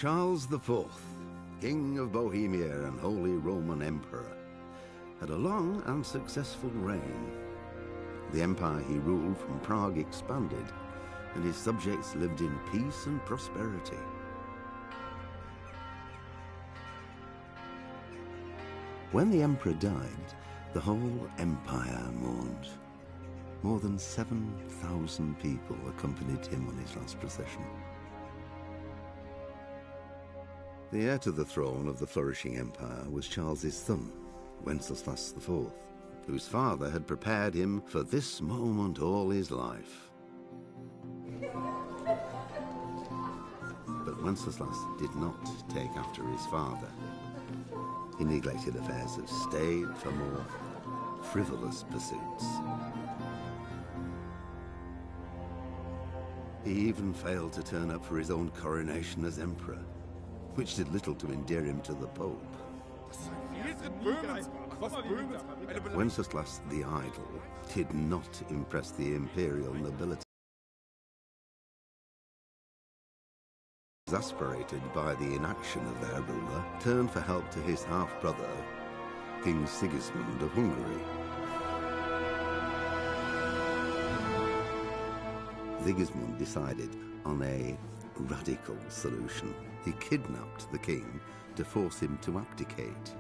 Charles IV, King of Bohemia and Holy Roman Emperor, had a long and successful reign. The empire he ruled from Prague expanded, and his subjects lived in peace and prosperity. When the emperor died, the whole empire mourned. More than 7,000 people accompanied him on his last procession. The heir to the throne of the flourishing empire was Charles's son, Wenceslas IV, whose father had prepared him for this moment all his life. But Wenceslas did not take after his father. He neglected affairs of state for more frivolous pursuits. He even failed to turn up for his own coronation as emperor, which did little to endear him to the Pope. Wenceslas the Idle did not impress the imperial nobility. Exasperated by the inaction of their ruler, turned for help to his half-brother, King Sigismund of Hungary. Sigismund decided on a radical solution. He kidnapped the king to force him to abdicate,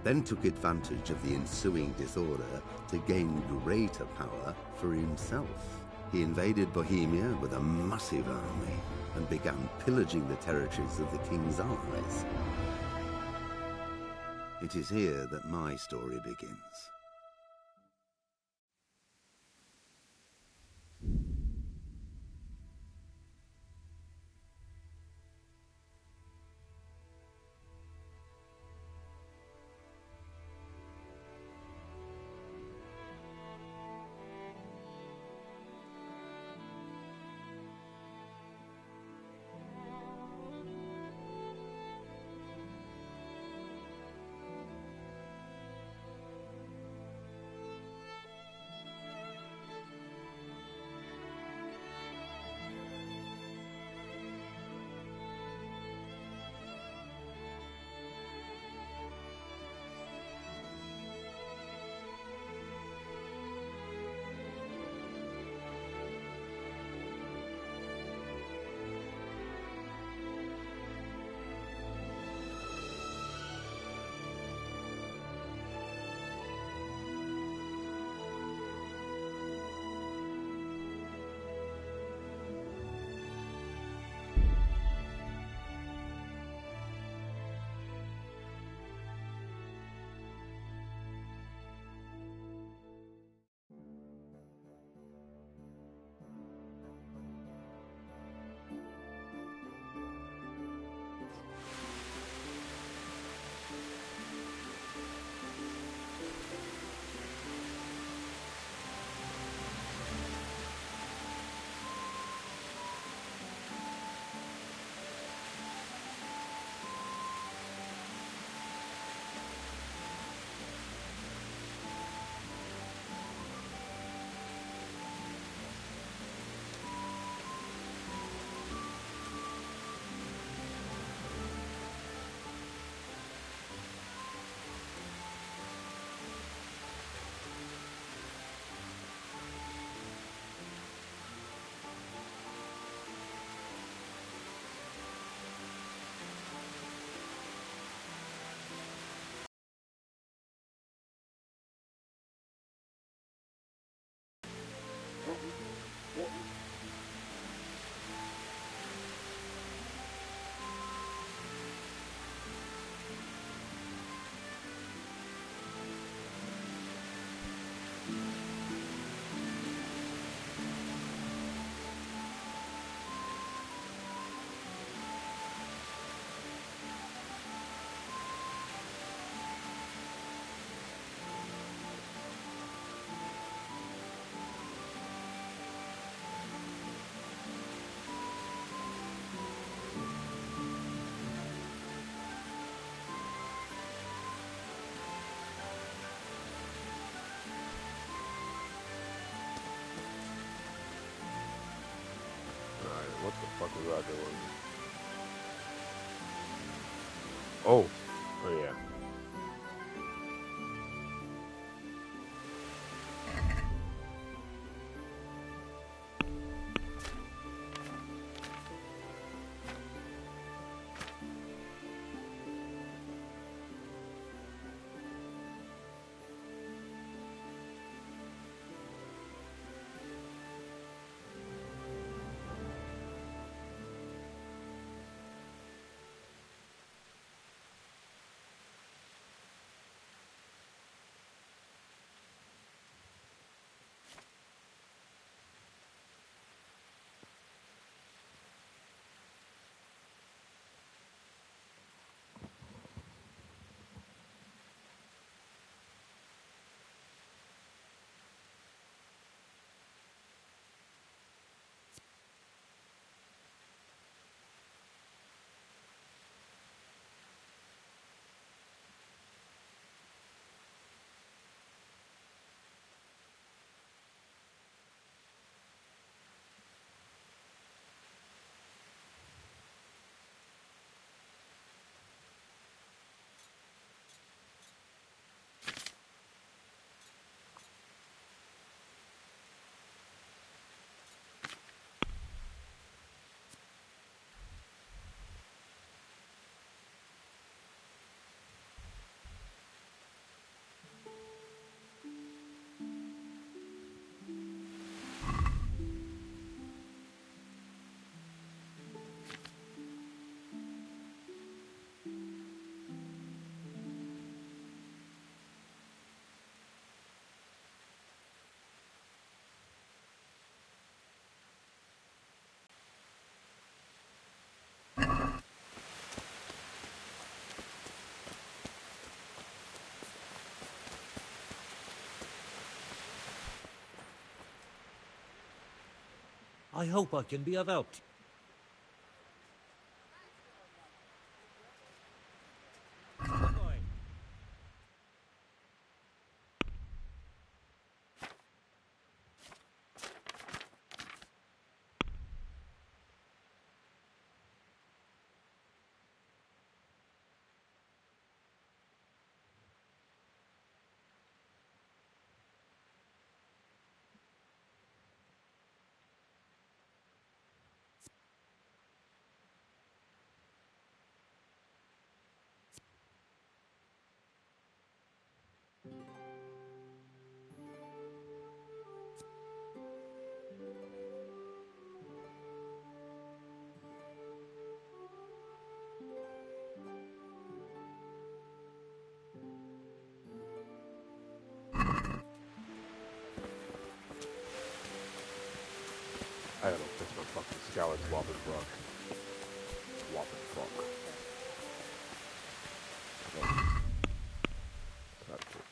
then took advantage of the ensuing disorder to gain greater power for himself. He invaded Bohemia with a massive army and began pillaging the territories of the king's allies. It is here that my story begins. What the fuck was I doing? Oh. Oh yeah. I hope I can be of help. I gotta fix my fucking scallops whopping frog. Whopping frog. Sidekick.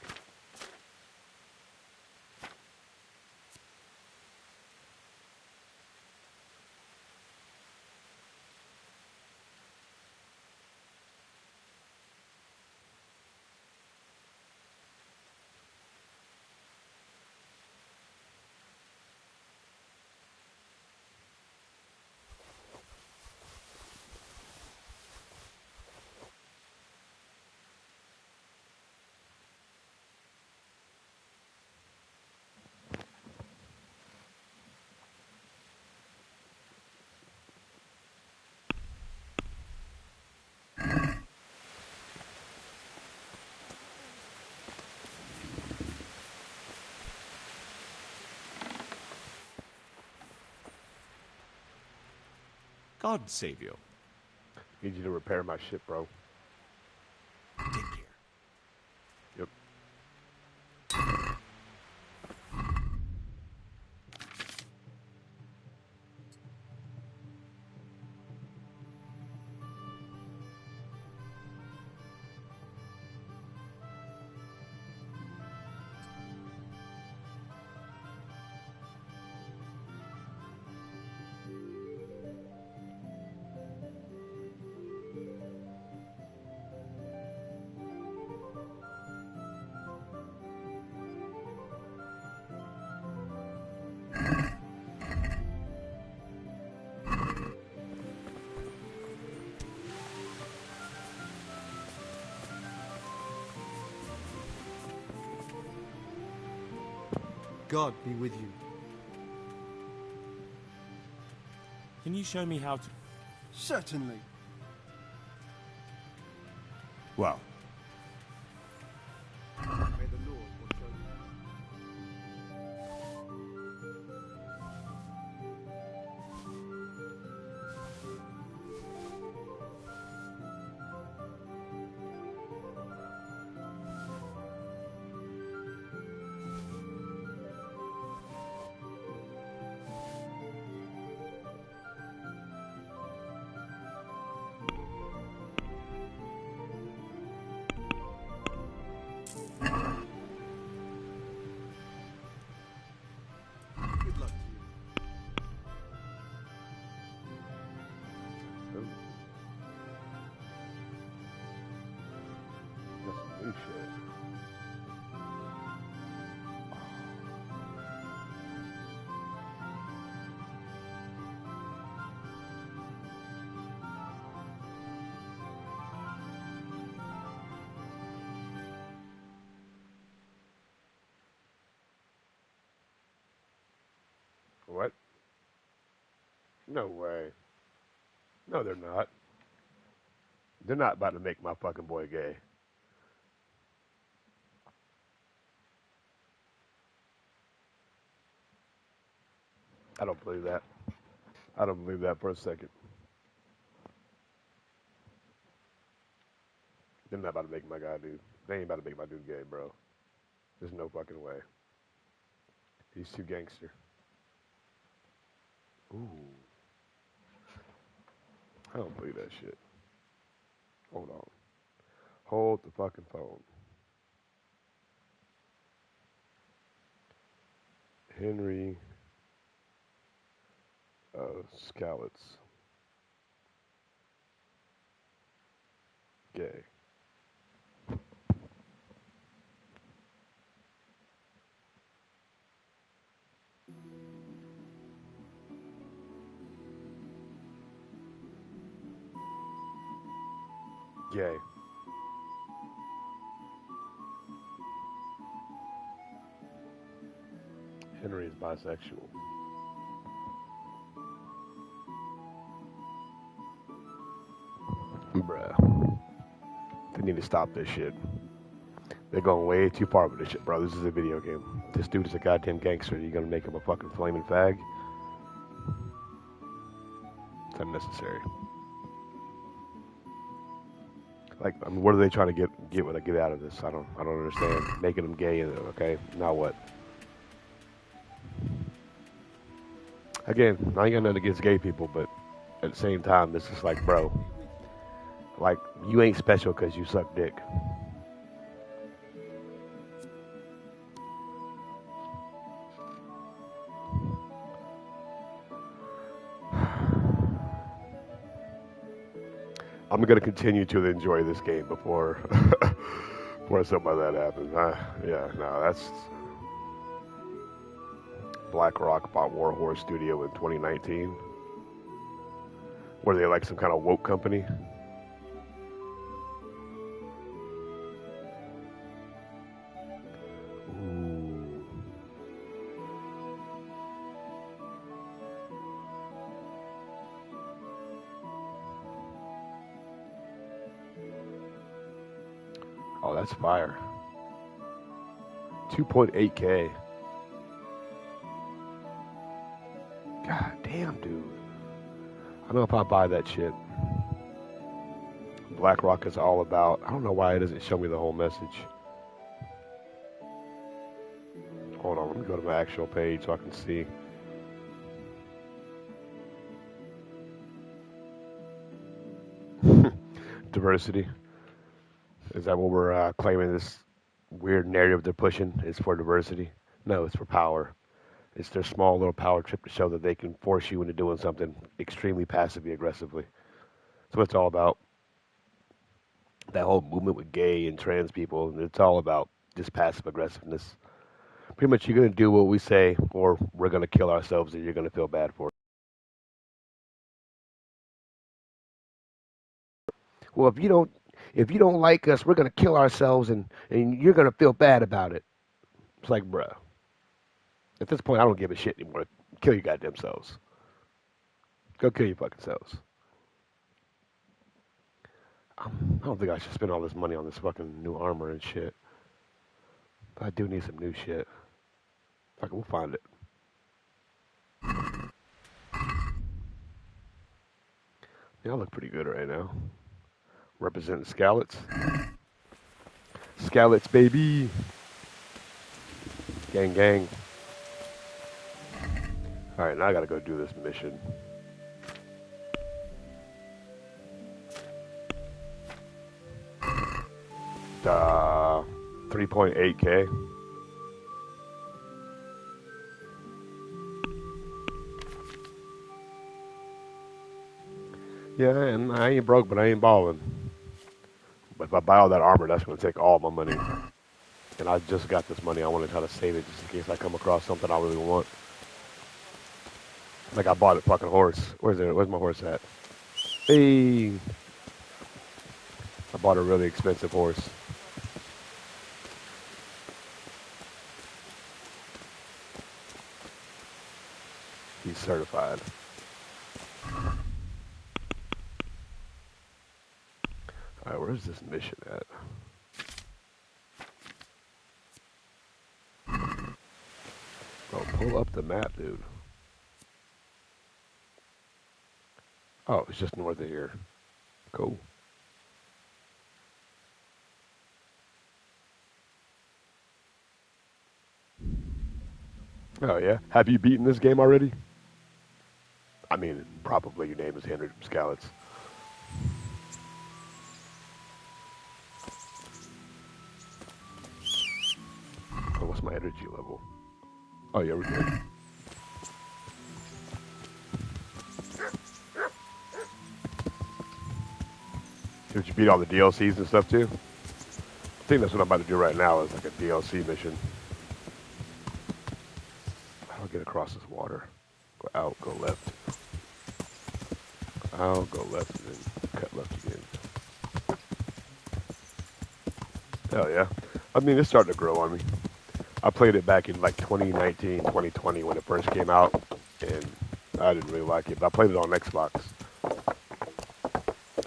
God save you. Need you to repair my shit, bro. Take care. Yep. God be with you. Can you show me how to... Certainly. Well, May the Lord watch over you. Good luck to you. That's some new shit. What? No way. No, they're not. They're not about to make my fucking boy gay. I don't believe that. I don't believe that for a second. They're not about to make my guy dude. They ain't about to make my dude gay, bro. There's no fucking way. He's too gangster. Ooh. I don't believe that shit. Hold on. Hold the fucking phone. Henry Scallots. Gay. Gay. Henry is bisexual. Bruh. They need to stop this shit. They're going way too far with this shit, bro. This is a video game. This dude is a goddamn gangster. You're gonna make him a fucking flaming fag? It's unnecessary. Like, I mean, what are they trying to get out of this? I don't understand. Making them gay, okay? Now what? Again, I ain't got nothing against gay people, but at the same time, this is like, bro, like, you ain't special because you suck dick. I'm gonna continue to enjoy this game before before something like that happens. Yeah, no, that's Black Rock bought Warhorse Studio in 2019. Were they like some kind of woke company? Ooh. Oh, that's fire. 2.8K. God damn, dude. I don't know if I buy that shit. BlackRock is all about... I don't know why it doesn't show me the whole message. Hold on, let me go to my actual page so I can see. Diversity. Is that what we're claiming this weird narrative they're pushing is for diversity? No, it's for power. It's their small little power trip to show that they can force you into doing something extremely passively aggressively. That's what it's all about. That whole movement with gay and trans people, it's all about just passive aggressiveness. Pretty much, you're going to do what we say, or we're going to kill ourselves, and you're going to feel bad for it. Well, if you don't like us, we're going to kill ourselves, and you're going to feel bad about it. It's like, bruh. At this point, I don't give a shit anymore. Kill your goddamn selves. Go kill your fucking selves. I don't think I should spend all this money on this fucking new armor and shit. But I do need some new shit. Fuck it, we'll find it. Yeah, I look pretty good right now. Representing Scallots. Scallots, baby! Gang, gang. Alright, now I gotta go do this mission. 3.8K. Yeah, and I ain't broke, but I ain't balling. But if I buy all that armor, that's going to take all my money. And I just got this money. I want to try to save it just in case I come across something I really want. Like I bought a fucking horse. Where's my horse at? Hey! I bought a really expensive horse. He's certified. Alright, where's this mission at? Bro, pull up the map, dude. Oh, it's just north of here. Cool. Oh, yeah? Have you beaten this game already? I mean, probably your name is Henry from Scallots. Oh, what's my energy level? Oh, yeah, we're good. Did you beat all the DLCs and stuff, too? I think that's what I'm about to do right now, is like a DLC mission. I'll get across this water. Go out, go left. I'll go left and then cut left again. Hell yeah. I mean, it's starting to grow on me. I played it back in like 2019, 2020 when it first came out, and I didn't really like it, but I played it on Xbox.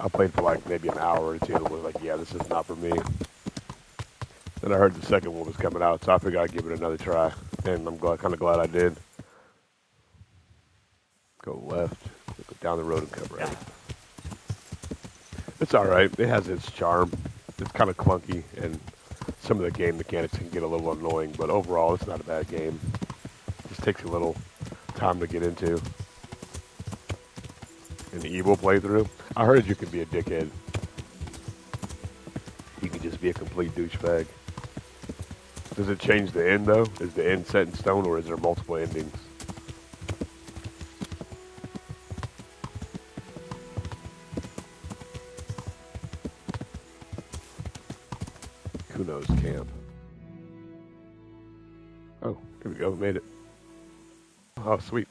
I played for like maybe an hour or two and was like, yeah, this is not for me. Then I heard the second one was coming out, so I figured I'd give it another try, and I'm kind of glad I did. Go left, go down the road and cut right. It's alright, it has its charm. It's kind of clunky, and some of the game mechanics can get a little annoying, but overall it's not a bad game. It just takes a little time to get into. An evil playthrough? I heard you can be a dickhead. You can just be a complete douchebag. Does it change the end, though? Is the end set in stone, or is there multiple endings? Kuno's camp. Oh, here we go. We made it. Oh, sweet.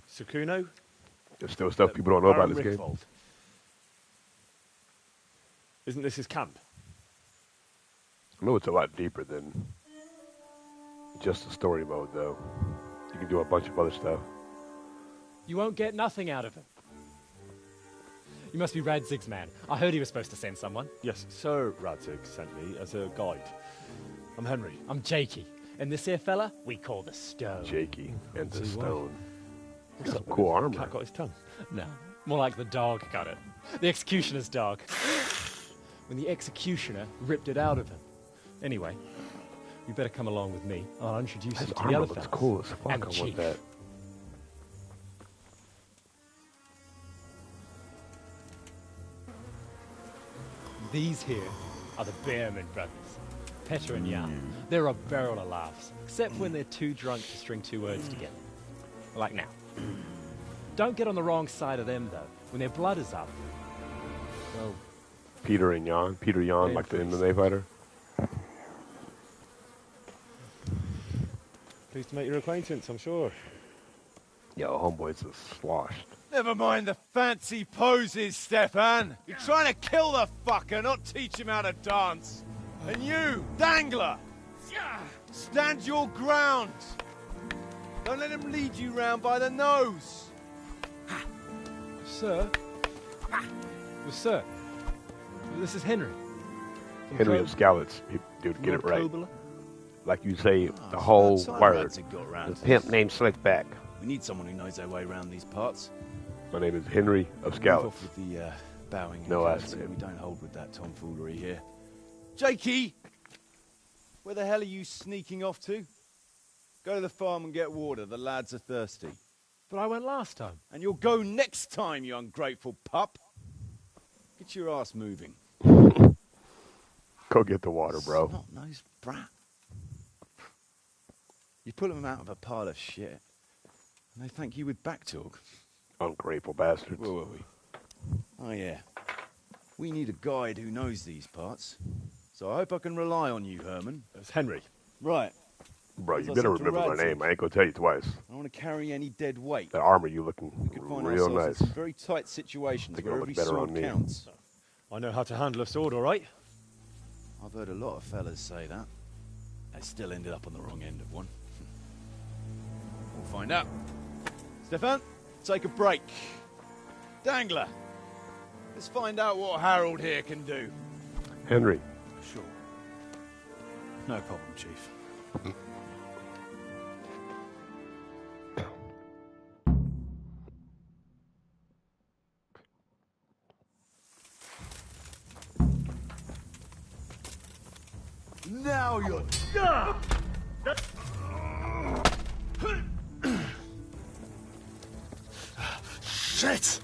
Sukuno? There's still stuff people don't know about this game. Rickfold. Isn't this his camp? I know it's a lot deeper than just the story mode, though. You can do a bunch of other stuff. You won't get nothing out of him. You must be Radzig's man. I heard he was supposed to send someone. Yes, Sir Radzig sent me as a guide. I'm Henry. I'm Jakey. And this here fella, we call the Stone. Jakey and the See why? Stone. What's Some up? cool armor. Cat got his tongue. No, more like the dog got it. The executioner's dog. When the executioner ripped it out of him. Anyway, you better come along with me. I'll introduce His you to armor the other looks fellas. cool as fuck. And I the want chief. that. These here are the Bearman brothers, Petter and Jan. They're a barrel of laughs, except when they're too drunk to string two words together. Like now. Don't get on the wrong side of them, though. When their blood is up, well, Peter and Jan. Peter Jan, Yeah, like the please. MMA fighter. Pleased to make your acquaintance, I'm sure. Yo, homeboy's a sloshed. Never mind the fancy poses, Stefan. You're trying to kill the fucker, not teach him how to dance. And you, Dangler, Stand your ground! Don't let him lead you round by the nose! Sir? Well, sir, this is Henry. From Henry Co- of Scallots. Dude, get Lord it right. Cobler. Like you say, Oh, the it's whole about time word. lads had got round The to pimp this. named Slickback. We need someone who knows their way around these parts. My name is Henry of Move Scallots. off with the bowing and No last courtesy. name. We don't hold with that tomfoolery here. Jakey! Where the hell are you sneaking off to? Go to the farm and get water. The lads are thirsty. But I went last time. And you'll go next time, you ungrateful pup. Get your ass moving. Go get the water, bro. Snot-nosed brat. You pull them out of a pile of shit, and they thank you with back talk. Ungrateful bastards. Where were we? Oh, yeah. We need a guide who knows these parts. So I hope I can rely on you, Herman. It's Henry. Right. Bro, As you I better said to remember my Radzik, name. I ain't gonna tell you twice. I don't want to carry any dead weight. That armor you looking We could find real ourselves in nice. some very tight situations Think where it'll every look better sword on me. counts. I know how to handle a sword, all right? I've heard a lot of fellas say that. They still ended up on the wrong end of one. We'll find out. Stefan, take a break. Dangler, let's find out what Harold here can do. Henry. Sure. No problem, Chief. Now you're... Shit!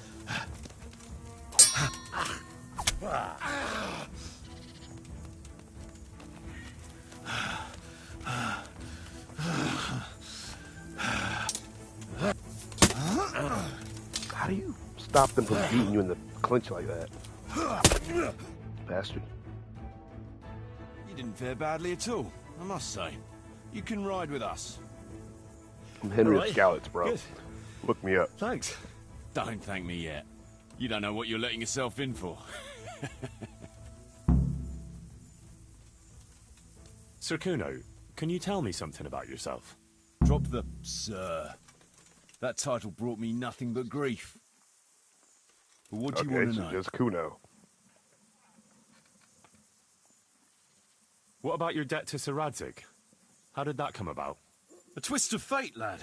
How do you stop them from beating you in the clinch like that? Bastard. You didn't fare badly at all, I must say. You can ride with us. I'm Henry Alright. of Scallots, bro. Good. Look me up. Thanks. Don't thank me yet. You don't know what you're letting yourself in for. Sir Kuno, can you tell me something about yourself? Drop the sir. That title brought me nothing but grief. But what do you Okay, want to so know? just Kuno. What about your debt to Sir Radzig? How did that come about? A twist of fate, lad.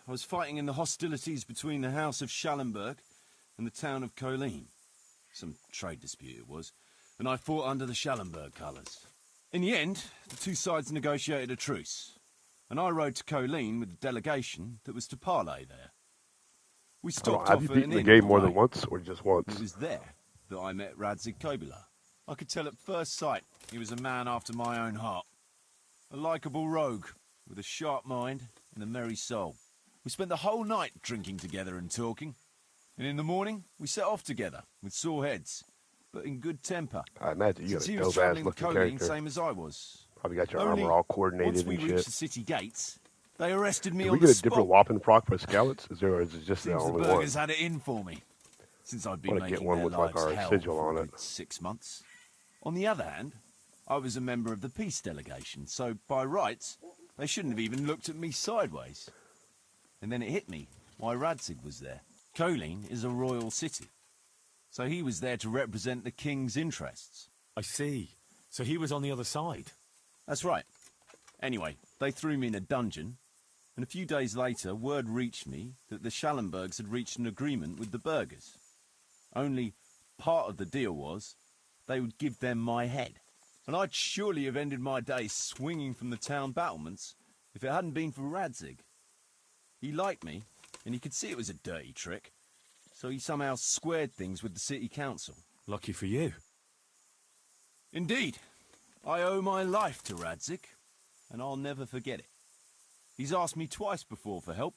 I was fighting in the hostilities between the House of Schallenberg and the town of Colleen. Some trade dispute it was, and I fought under the Schallenberg colours. In the end, the two sides negotiated a truce, and I rode to Colleen with the delegation that was to parley there. We Hold on, stopped have off you at beaten an the inn game on more the than way. once or just once? It was there that I met Radzig Kobula. I could tell at first sight he was a man after my own heart. A likeable rogue with a sharp mind and a merry soul. We spent the whole night drinking together and talking. And in the morning, we set off together with sore heads, but in good temper. I imagine you Since got he a was dope ass travelling with looking Colleen, character. same as I was. Probably got your Only armor all coordinated once we and reached shit. the city gates, they arrested me Did on we the get a spot. different whopping frock for Scallots? Is there, or is it just the Seems the only one? burgers had it in for me. Since I've been Wanna get making one their with, like, lives our hell sigil for on a it. good 6 months. On the other hand, I was a member of the peace delegation, so by rights, they shouldn't have even looked at me sideways. And then it hit me why Radzig was there. Colleen is a royal city, so he was there to represent the king's interests. I see. So he was on the other side. That's right. Anyway, they threw me in a dungeon, and a few days later, word reached me that the Schallenbergs had reached an agreement with the burghers. Only part of the deal was they would give them my head. And I'd surely have ended my days swinging from the town battlements if it hadn't been for Radzig. He liked me, and he could see it was a dirty trick, so he somehow squared things with the city council. Lucky for you. Indeed. I owe my life to Radzig, and I'll never forget it. He's asked me twice before for help.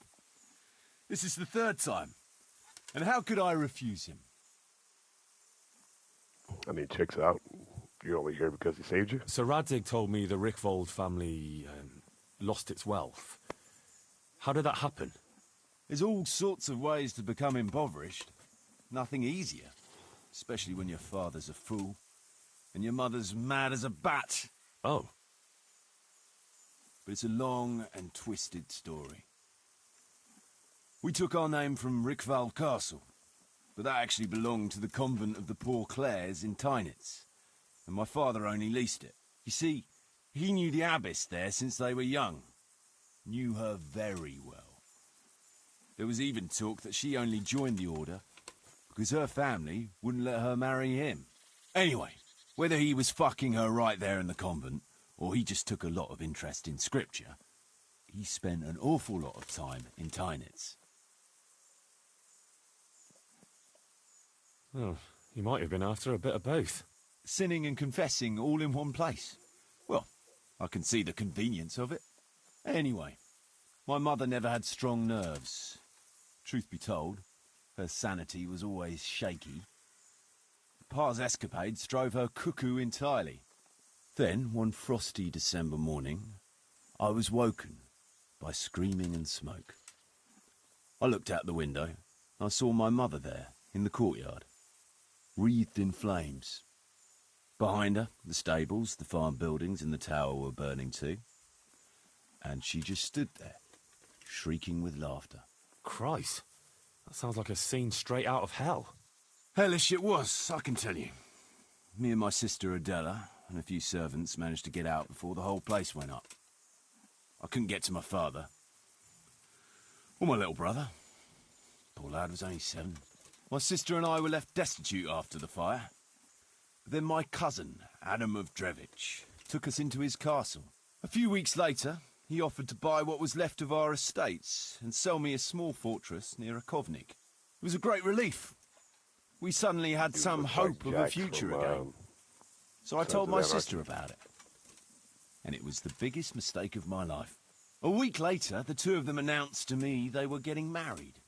This is the third time. And how could I refuse him? I mean, checks out. You're only here because he saved you? Sir Radzig told me the Rickvold family lost its wealth. How did that happen? There's all sorts of ways to become impoverished. Nothing easier. Especially when your father's a fool. And your mother's mad as a bat. Oh. but it's a long and twisted story. We took our name from Rickval Castle, but that actually belonged to the convent of the Poor Clares in Tynitz, and my father only leased it. You see, he knew the abbess there since they were young. Knew her very well. There was even talk that she only joined the order because her family wouldn't let her marry him. Anyway, whether he was fucking her right there in the convent, or he just took a lot of interest in scripture, he spent an awful lot of time in Tynitz. Oh, he might have been after a bit of both. Sinning and confessing all in one place. Well, I can see the convenience of it. Anyway, my mother never had strong nerves. Truth be told, her sanity was always shaky. Pa's escapades drove her cuckoo entirely. Then, one frosty December morning, I was woken by screaming and smoke. I looked out the window. I saw my mother there, in the courtyard, wreathed in flames. Behind her, the stables, the farm buildings and the tower were burning too. And she just stood there, shrieking with laughter. Christ, that sounds like a scene straight out of hell. Hellish it was, I can tell you. Me and my sister Adela and a few servants managed to get out before the whole place went up. I couldn't get to my father. Or my little brother. Poor lad was only 7. My sister and I were left destitute after the fire. But then my cousin, Adam of Drevich, took us into his castle. A few weeks later, he offered to buy what was left of our estates and sell me a small fortress near a Kovnik. It was a great relief. We suddenly had some hope of a future again. So I told my sister about it. And it was the biggest mistake of my life. A week later, the two of them announced to me they were getting married.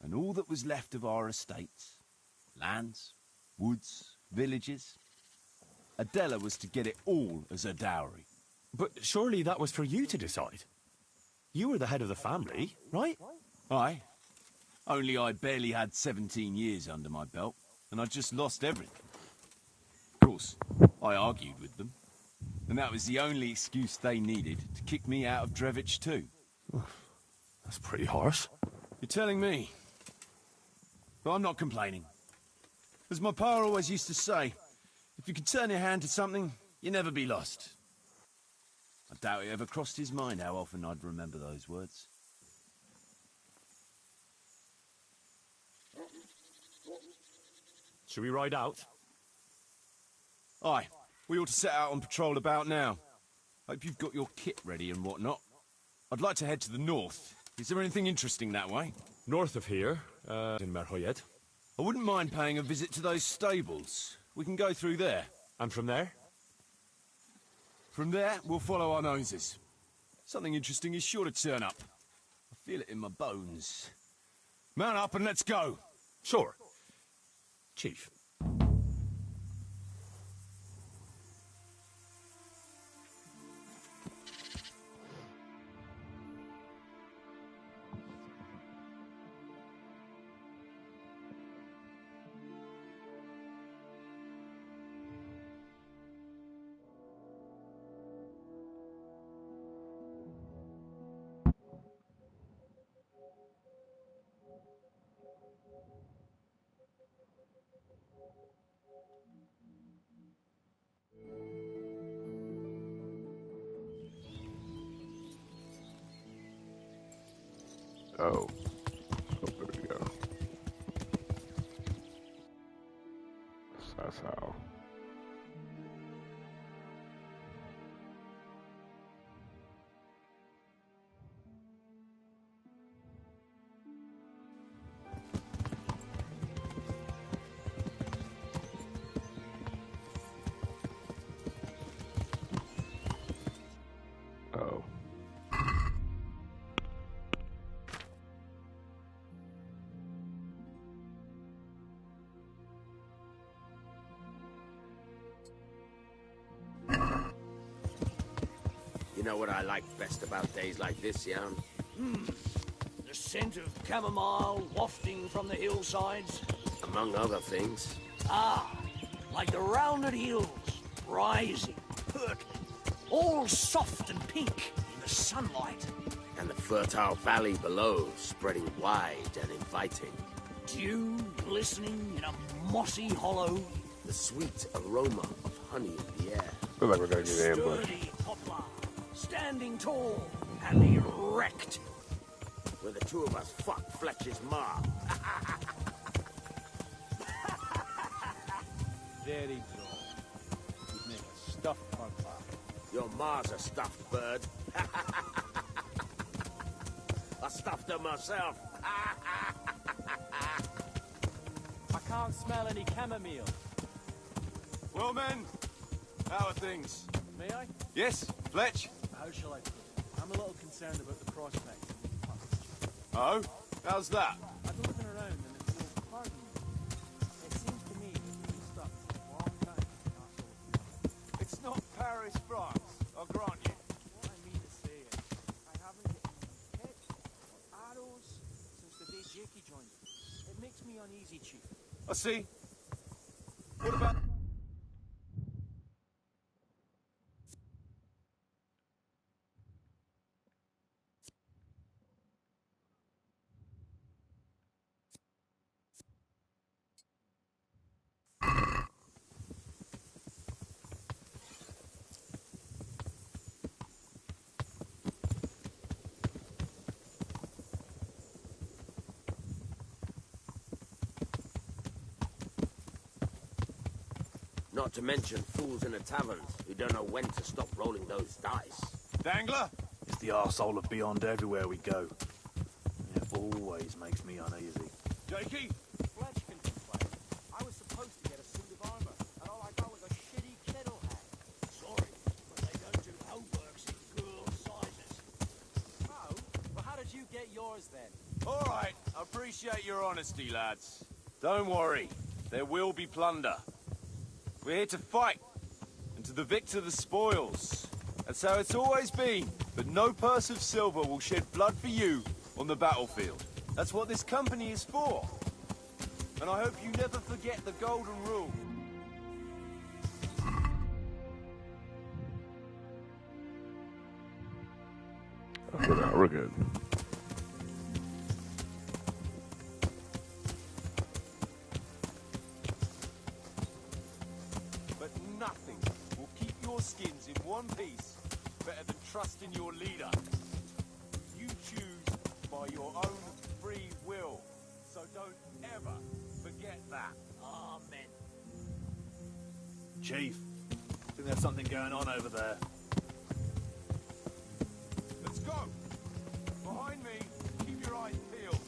And all that was left of our estates, lands, woods, villages, Adela was to get it all as a dowry. But surely that was for you to decide. You were the head of the family, right? Aye. Only I barely had 17 years under my belt, and I'd just lost everything. Of course, I argued with them, and that was the only excuse they needed to kick me out of Drevich too. That's pretty harsh. You're telling me. But I'm not complaining. As my pa always used to say, if you can turn your hand to something, you'll never be lost. I doubt it ever crossed his mind how often I'd remember those words. Should we ride out? Aye, we ought to set out on patrol about now. Hope you've got your kit ready and whatnot. I'd like to head to the north. Is there anything interesting that way? North of here, in Merhoyed. I wouldn't mind paying a visit to those stables. We can go through there. And from there? From there, we'll follow our noses. Something interesting is sure to turn up. I feel it in my bones. Mount up and let's go. Sure. Chief. Oh, there we go. That's how. Oh. You know what I like best about days like this, Jan? The scent of chamomile wafting from the hillsides. Among other things. Ah, like the rounded hills, rising, perking, all soft and pink in the sunlight. And the fertile valley below, spreading wide and inviting. Dew glistening in a mossy hollow. The sweet aroma of honey in the air. Looks like we're gonna get an ambush. Sturdy poplar, standing tall and erect. Where the two of us fuck Fletcher's ma. Very droll. You'd make a stuffed poplar. Your ma's a stuffed bird. I stuffed her myself. I can't smell any chamomile. Well, men, how are things? May I? Yes, Fletch? How shall I put it? I'm a little concerned about the prospect. Oh? How's that? I've been looking around and it's so pardon me. It seems to me that we've been stuck for a long time in the castle. It's not Paris, France, I'll grant you. What I mean to say is, I haven't hit hit or arrows since the day Jakey joined us. It makes me uneasy, Chief. I see. What about... Not to mention fools in the taverns who don't know when to stop rolling those dice. Dangler? It's the arsehole of Beyond everywhere we go. It always makes me uneasy. Jakey? Fletch can complain. I was supposed to get a suit of armor, and all I got was a shitty kettle hat. Sorry, but they don't do homeworks in girl sizes. Oh, well how did you get yours then? All right, I appreciate your honesty, lads. Don't worry, there will be plunder. We're here to fight, and to the victor the spoils. That's how it's always been, but no purse of silver will shed blood for you on the battlefield. That's what this company is for. And I hope you never forget the golden rule. We're good. But nothing will keep your skins in one piece better than trusting your leader. You choose by your own free will, so don't ever forget that. Amen. Chief, I think there's something going on over there. Let's go! Behind me, keep your eyes peeled.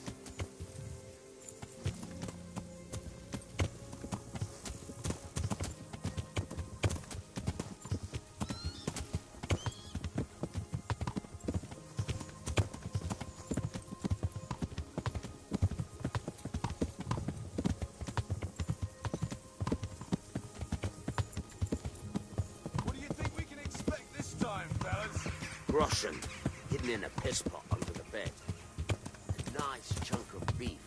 What do you think we can expect this time, fellas? Groschen, hidden in a piss pot under the bed. A nice chunk of beef.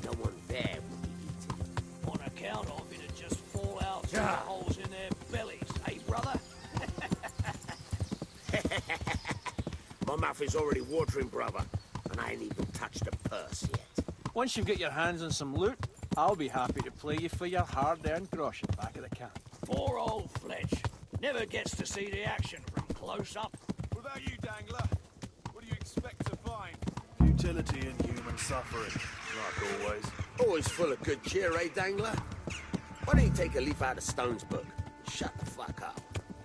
No one there will be eating. On account of it'd just fall out through the holes in their bellies, eh, brother? My mouth is already watering, brother, and I ain't even touched a purse yet. Once you get your hands on some loot, I'll be happy to play you for your hard-earned groschen back at the camp. Poor old Fletch. Never gets to see the action from close up. What about you, Dangler? What do you expect to find? Futility in human suffering, like always. Always full of good cheer, eh, Dangler? Why don't you take a leaf out of Stone's book and shut the fuck up?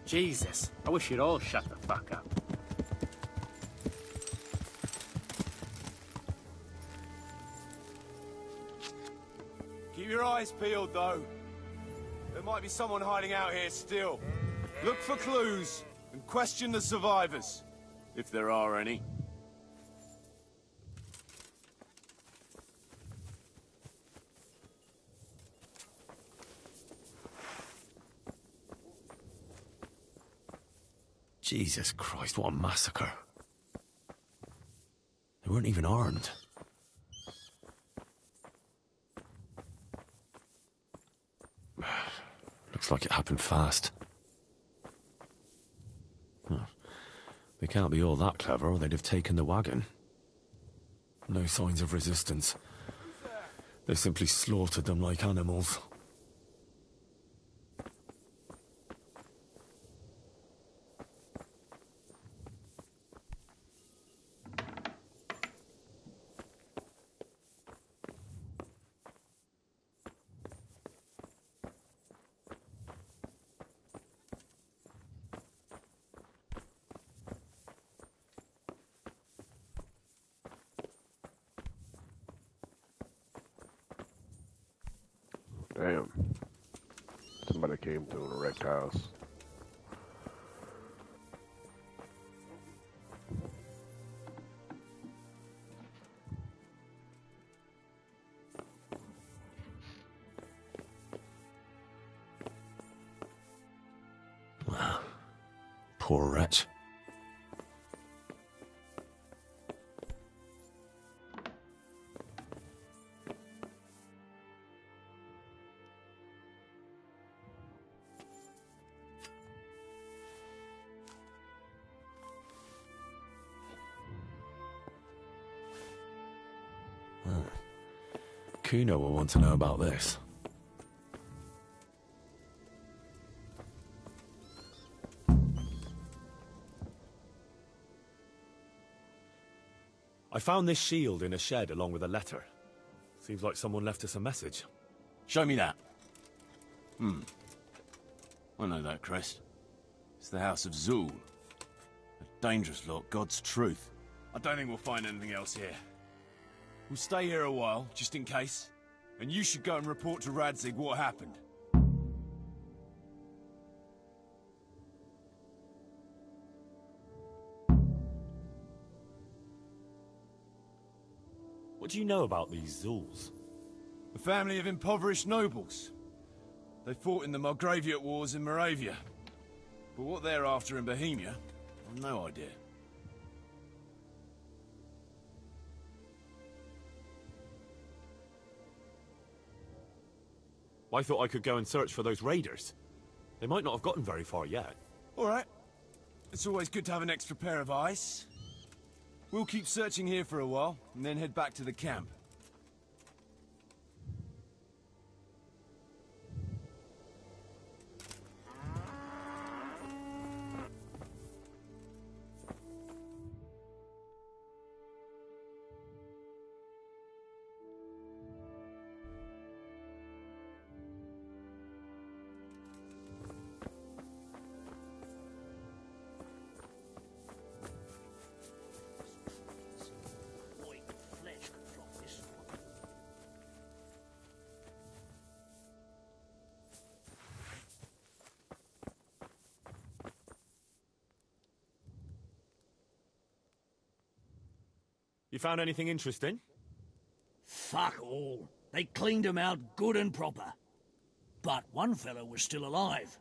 Jesus, I wish you'd all shut the fuck up. Keep your eyes peeled, though. There might be someone hiding out here still. Look for clues and question the survivors, if there are any. Jesus Christ, what a massacre. They weren't even armed. Looks like it happened fast. Oh, They can't be all that clever, or they'd have taken the wagon. No signs of resistance. They simply slaughtered them like animals. Damn. Somebody came through in a wrecked house. Poor wretch. Kuno will want to know about this. I found this shield in a shed along with a letter. Seems like someone left us a message. Show me that. I know that crest. It's the House of Zul. A dangerous lot, God's truth. I don't think we'll find anything else here. We'll stay here a while, just in case. And you should go and report to Radzig what happened. What do you know about these Zuls? A family of impoverished nobles. They fought in the Margraviate Wars in Moravia. But what they're after in Bohemia, I've no idea. I thought I could go and search for those raiders. They might not have gotten very far yet. All right. It's always good to have an extra pair of eyes. We'll keep searching here for a while, and then head back to the camp. You found anything interesting? Fuck all. They cleaned him out good and proper. But one fellow was still alive.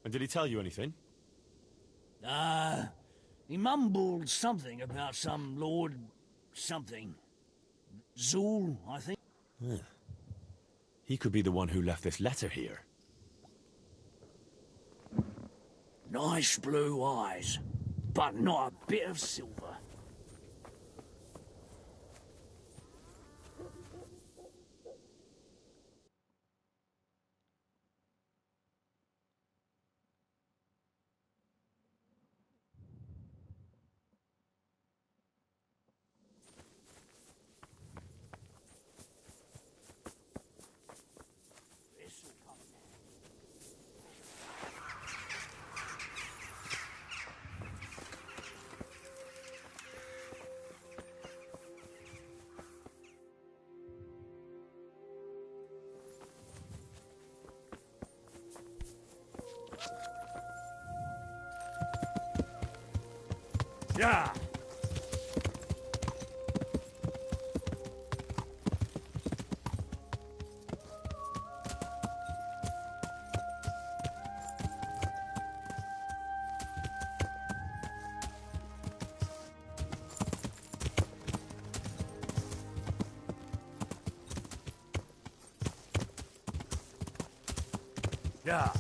And did he tell you anything? He mumbled something about some Lord... something. Zul, I think. Yeah. He could be the one who left this letter here. Nice blue eyes, but not a bit of silver. Yeah. Yeah.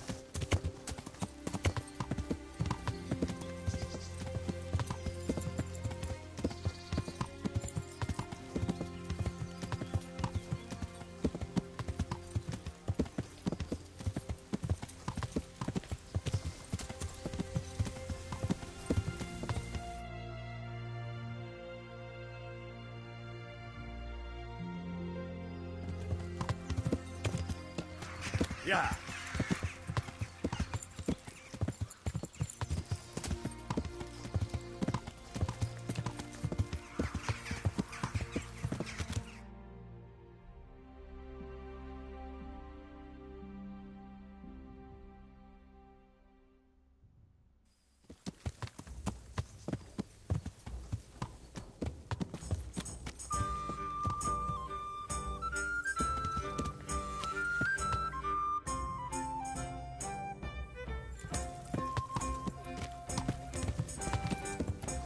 Yeah.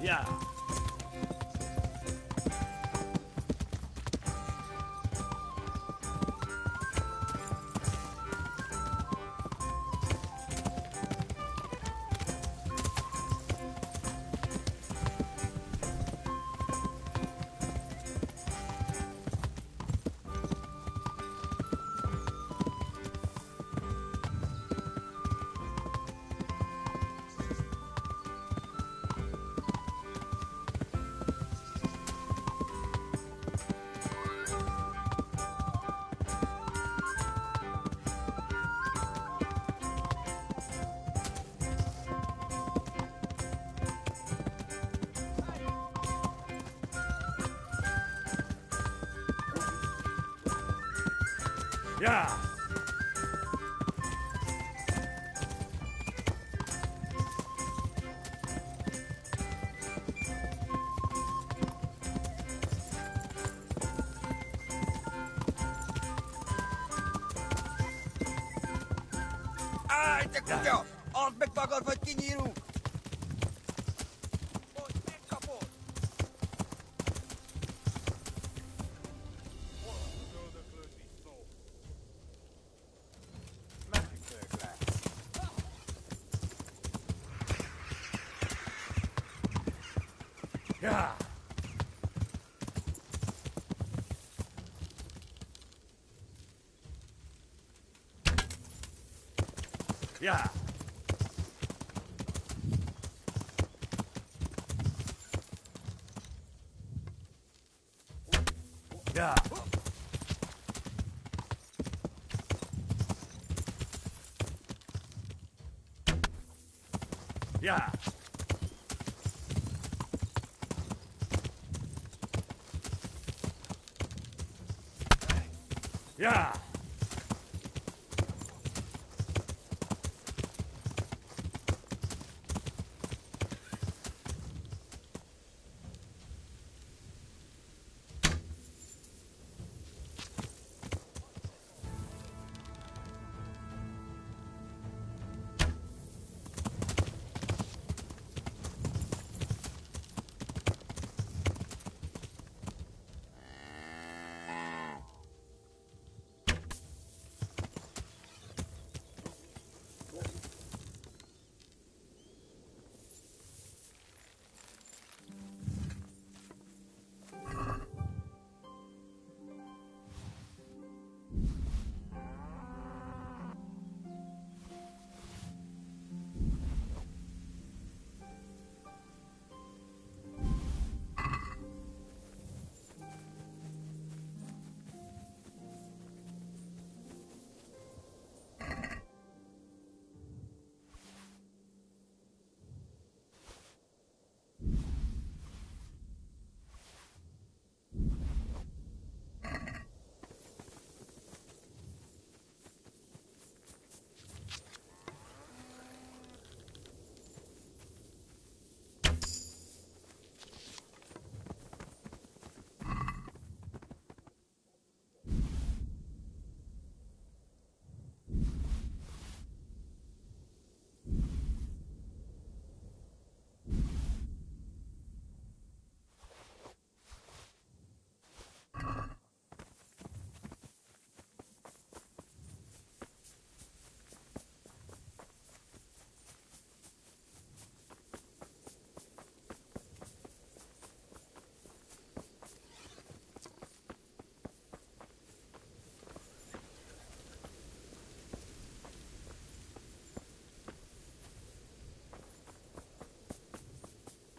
Yeah. Yeah. Állj, te kutya! Add meg magad, vagy kinyírunk! Hogy megkapod! Megfők le! Yeah. Yeah. Yeah. Yeah. Yeah.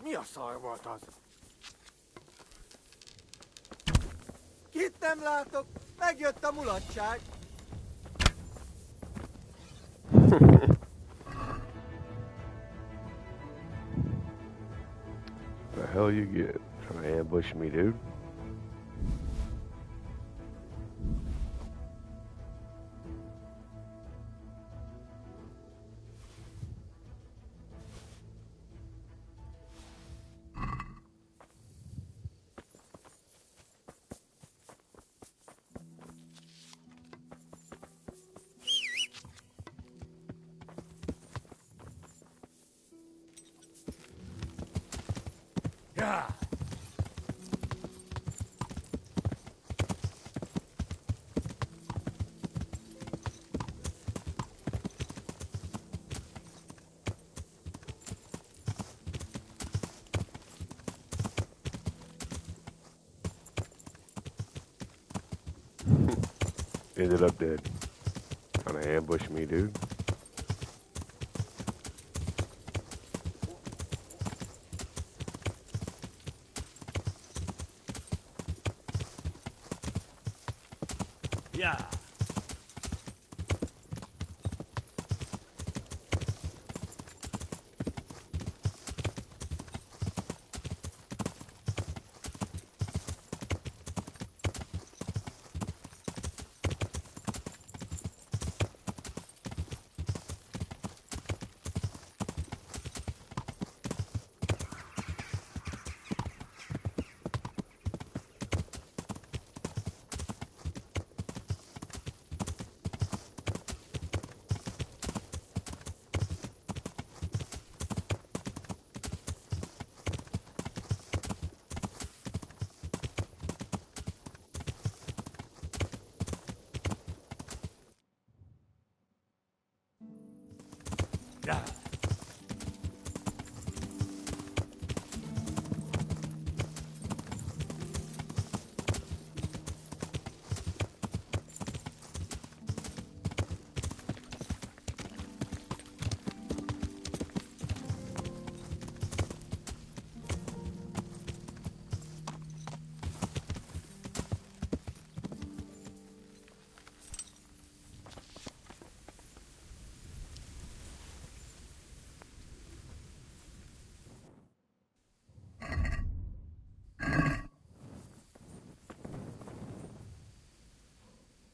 Mi a szar volt az? Kit nem látok? Megjött a mulatság. The hell you get? Trying to ambush me, dude. Yeah. Ended up dead. Trying to ambush me, dude. Yeah. Yeah.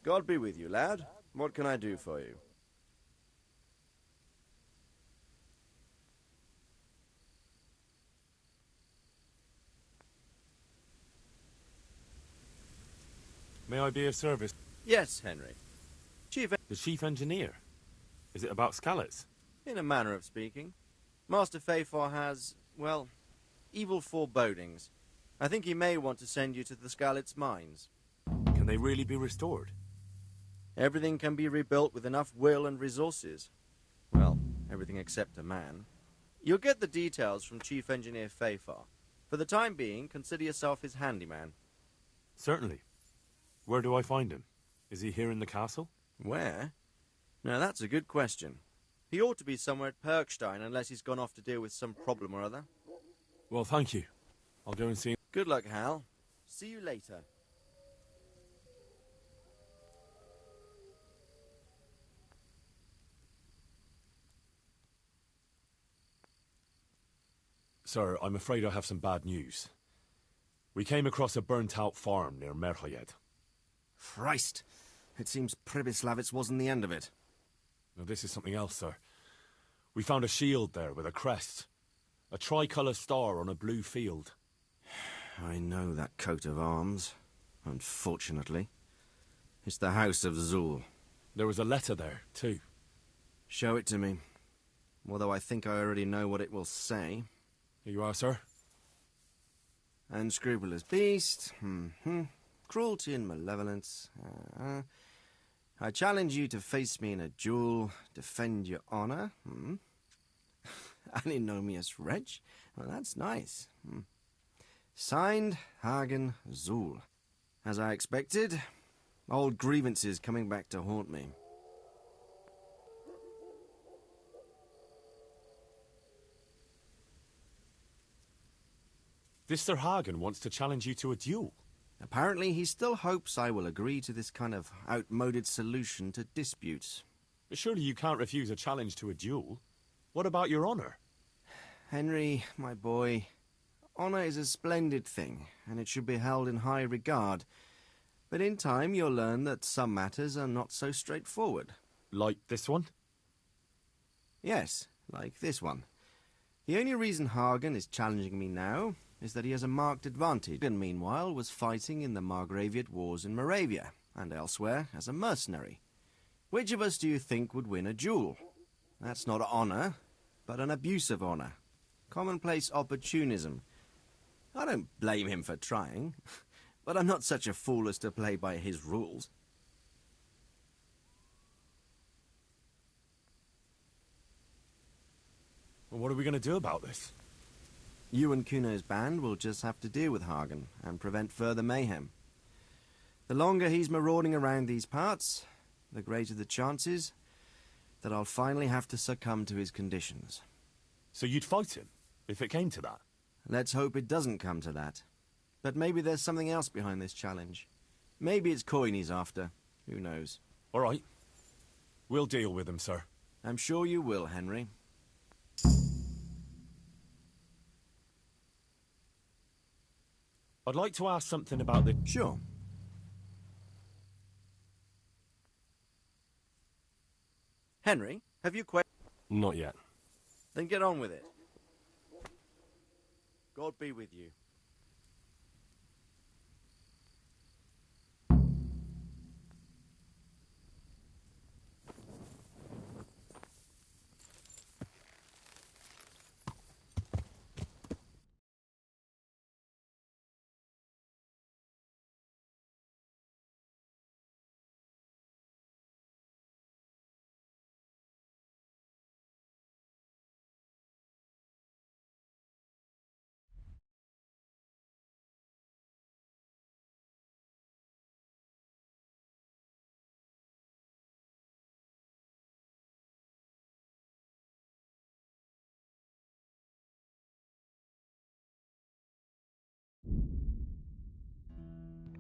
God be with you, lad. What can I do for you? May I be of service? Yes, Henry. The chief engineer. Is it about Scallots? In a manner of speaking. Master Fafor has, well, evil forebodings. I think he may want to send you to the Scallots mines. Can they really be restored? Everything can be rebuilt with enough will and resources. Well, everything except a man. You'll get the details from Chief Engineer Fafor. For the time being, consider yourself his handyman. Certainly. Where do I find him? Is he here in the castle? Where? Now that's a good question. He ought to be somewhere at Perkstein unless he's gone off to deal with some problem or other. Well, thank you. I'll go and see him. Good luck, Hal. See you later. Sir, I'm afraid I have some bad news. We came across a burnt-out farm near Merhoyed. Christ! It seems Pribyslavitz wasn't the end of it. Now, this is something else, sir. We found a shield there with a crest. A tricolour star on a blue field. I know that coat of arms, unfortunately. It's the House of Zul. There was a letter there, too. Show it to me. Although I think I already know what it will say. Here you are, sir. Unscrupulous beast. Cruelty and malevolence. I challenge you to face me in a duel, defend your honor. Antinomious wretch. Well, that's nice. Signed, Hagen Zul. As I expected, old grievances coming back to haunt me. This Sir Hagen wants to challenge you to a duel. Apparently, he still hopes I will agree to this kind of outmoded solution to disputes. But surely you can't refuse a challenge to a duel. What about your honor? Henry, my boy, honor is a splendid thing, and it should be held in high regard. But in time you'll learn that some matters are not so straightforward. Like this one? Yes, like this one. The only reason Hagen is challenging me now is that he has a marked advantage, and meanwhile was fighting in the Margraviate Wars in Moravia, and elsewhere as a mercenary. Which of us do you think would win a duel? That's not honor, but an abuse of honor. Commonplace opportunism. I don't blame him for trying, but I'm not such a fool as to play by his rules. Well, what are we going to do about this? You and Kuno's band will just have to deal with Hagen and prevent further mayhem. The longer he's marauding around these parts, the greater the chances that I'll finally have to succumb to his conditions. So you'd fight him, if it came to that? Let's hope it doesn't come to that. But maybe there's something else behind this challenge. Maybe it's coin he's after. Who knows? All right. We'll deal with him, sir. I'm sure you will, Henry. I'd like to ask something about the... Sure. Henry, have you Not yet. Then get on with it. God be with you.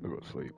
I'll go to sleep.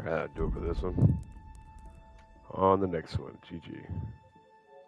Alright, that'll do it for this one. On the next one, GG.